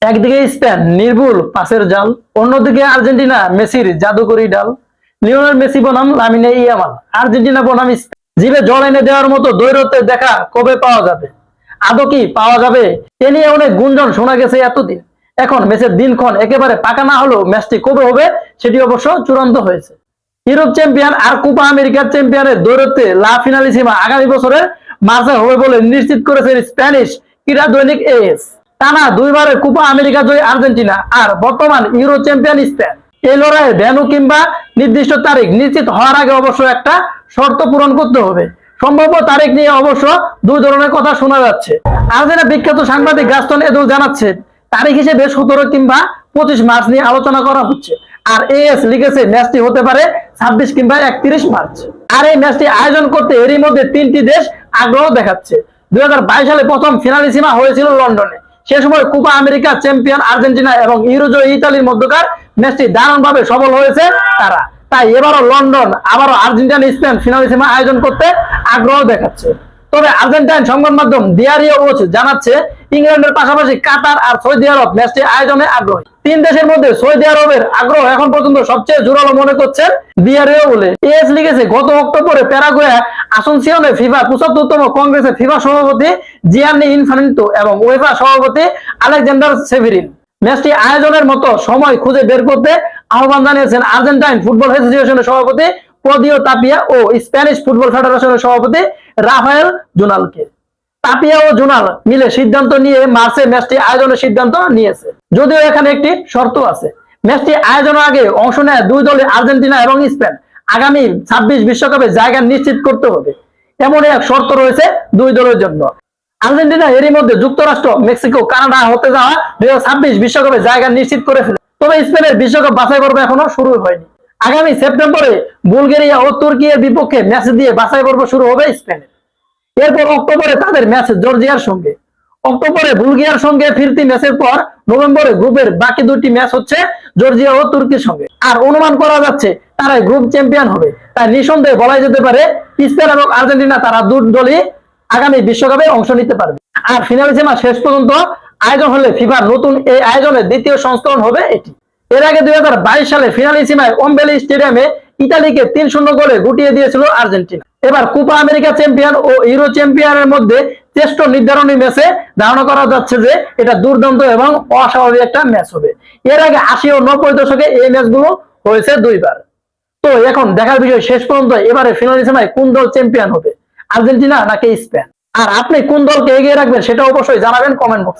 একদিকে স্পেন নির্ভুল পাসের জাল, অন্যদিকে আর্জেন্টিনা মেসির জাদুকরি ডাল। লিওনেল মেসি বনাম লামিনে ইয়ামাল, আর্জেন্টিনা বনাম স্পেন। জিভে জল এনে দেওয়ার মতো দ্বৈরথের দেখা কবে পাওয়া যাবে? আদৌ কি পাওয়া যাবে? এ নিয়ে অনেক গুঞ্জন শোনা গেছে এতদিন। এখন ম্যাচের দিনক্ষণ একেবারে পাকা না হলেও ম্যাচটি কবে হবে সেটি অবশ্য চূড়ান্ত হয়েছে। ইউরোপ চ্যাম্পিয়ন আর কোপা আমেরিকার চ্যাম্পিয়নের দ্বৈরথে লা ফিনালিসিমা আগামী বছরের মার্চে হবে বলে নিশ্চিত করেছে স্প্যানিশ ক্রীড়া দৈনিক এএস। টানা দুইবারের কোপা আমেরিকা জয়ী আর্জেন্টিনা আর বর্তমান ইউরো চ্যাম্পিয়ন স্পেন। এই লড়াইয়ের ভেন্যু কিংবা নির্দিষ্ট তারিখ নিশ্চিত হওয়ার আগে অবশ্য একটা শর্ত পূরণ করতে হবে। সম্ভাব্য তারিখ নিয়ে অবশ্য দুই ধরনের কথা শোনা যাচ্ছে। আর্জেন্টিনা বিখ্যাত সাংবাদিক গাস্তন এদুল জানাচ্ছে তারিখ হিসেবে 17 কিংবা 25 মার্চ নিয়ে আলোচনা করা হচ্ছে। আর এএস লিখেছে ম্যাচটি হতে পারে 26 কিংবা 31 মার্চ। আর এই ম্যাচটি আয়োজন করতে এরই মধ্যে 3টি দেশ আগ্রহ দেখাচ্ছে। 2022 সালে প্রথম ফিনালিসিমা হয়েছিল লন্ডনে। সে সময় কোপা আমেরিকা চ্যাম্পিয়ন আর্জেন্টিনা এবং ইউরোজয়ী ইতালির মধ্যকার ম্যাচটি দারুণভাবে সফল হয়েছে তারা। তাই এবারও লন্ডন আবারও আর্জেন্টিনা স্পেন ফিনালিসিমা আয়োজন করতে আগ্রহ দেখাচ্ছে। তবে আর্জেন্টাইন সংবাদ মাধ্যম ডিয়ারিও ওচ জানাচ্ছে ইংল্যান্ডের পাশাপাশি কাতার আর সৌদি আরব ম্যাচটি আয়োজনে আগ্রহী। 3 দেশের মধ্যে সৌদি আরবের আগ্রহ এখন পর্যন্ত সবচেয়ে জোরালো মনে করছেন ডিয়ারিও বলে এএস লিখেছে। গত অক্টোবরে প্যারাগুয়ে আসনসিয়নে ফিফা 75তম কংগ্রেসে ফিফা সভাপতি জিয়ান্নি ইনফান্তিনো এবং উয়েফা সভাপতি আলেকজান্ডার সেভেরিন ম্যাচটি আয়োজনের মতো সময় খুঁজে বের করতে আহ্বান জানিয়েছেন আর্জেন্টাইন ফুটবল অ্যাসোসিয়েশনের সভাপতি ক্লদিও তাপিয়া ও স্প্যানিশ ফুটবল ফেডারেশনের সভাপতি রাফায়েল জুনালকে। তাপিয়া ও জুনাল মিলে সিদ্ধান্ত নিয়ে মার্চে ম্যাচটি আয়োজনের সিদ্ধান্ত নিয়েছে। যদিও এখানে একটি শর্ত আছে। ম্যাচটি আয়োজনের আগে অংশ নেয় দুই দলে আর্জেন্টিনা এবং স্পেন আগামী 26 বিশ্বকাপে জায়গা নিশ্চিত করতে হবে। এমন এক শর্ত রয়েছে দুই দলের জন্য। আর্জেন্টিনা এরই মধ্যে যুক্তরাষ্ট্র, মেক্সিকো, কানাডা হতে যাওয়া 2026 বিশ্বকাপে জায়গা নিশ্চিত করে ফেলে। তবে স্পেনের বিশ্বকাপ বাছাই পর্ব এখনো শুরু হয়নি। আগামী সেপ্টেম্বরে বুলগেরিয়া ও তুর্কির বিপক্ষে ম্যাচ দিয়ে বাছাই পর্ব শুরু হবে স্পেনের। এরপর অক্টোবরে তাদের ম্যাচ জর্জিয়ার সঙ্গে। অক্টোবরে বুলগেরিয়ার সঙ্গে ফিরতি ম্যাচের পর নভেম্বরে গ্রুপের বাকি 2টি ম্যাচ হচ্ছে জর্জিয়া ও তুর্কির সঙ্গে। আর অনুমান করা যাচ্ছে তারাই গ্রুপ চ্যাম্পিয়ন হবে। তাই নিঃসন্দেহে বলা যেতে পারে স্পেন এবং আর্জেন্টিনা তারা দুই দলই আগামী বিশ্বকাপে অংশ নিতে পারবে। আর ফিনালিসিমা শেষ পর্যন্ত আয়োজন হলে ফিফার নতুন এই আয়োজনের দ্বিতীয় সংস্করণ হবে এটি। এর আগে 2022 সালে ফিনালিসিমায় ওম্বেলি স্টেডিয়ামে ইতালিকে 3-0 গোলে গুটিয়ে দিয়েছিল আর্জেন্টিনা। এবার কোপা আমেরিকা চ্যাম্পিয়ন ও ইউরো চ্যাম্পিয়নের মধ্যে টেস্ট নির্ধারণী ম্যাচে ধারণা করা যাচ্ছে যে এটা দুর্দান্ত এবং অস্বাভাবিক একটা ম্যাচ হবে। এর আগে 80 ও 90 দশকে এই ম্যাচগুলো হয়েছে 2 বার। তো এখন দেখার বিষয় শেষ পর্যন্ত এবারে ফিনালিসিমায় কোন দল চ্যাম্পিয়ন হবে, আর্জেন্টিনা নাকি স্পেন। আর আপনি কোন দলকে এগিয়ে রাখবেন সেটা অবশ্যই জানাবেন কমেন্ট বক্সে।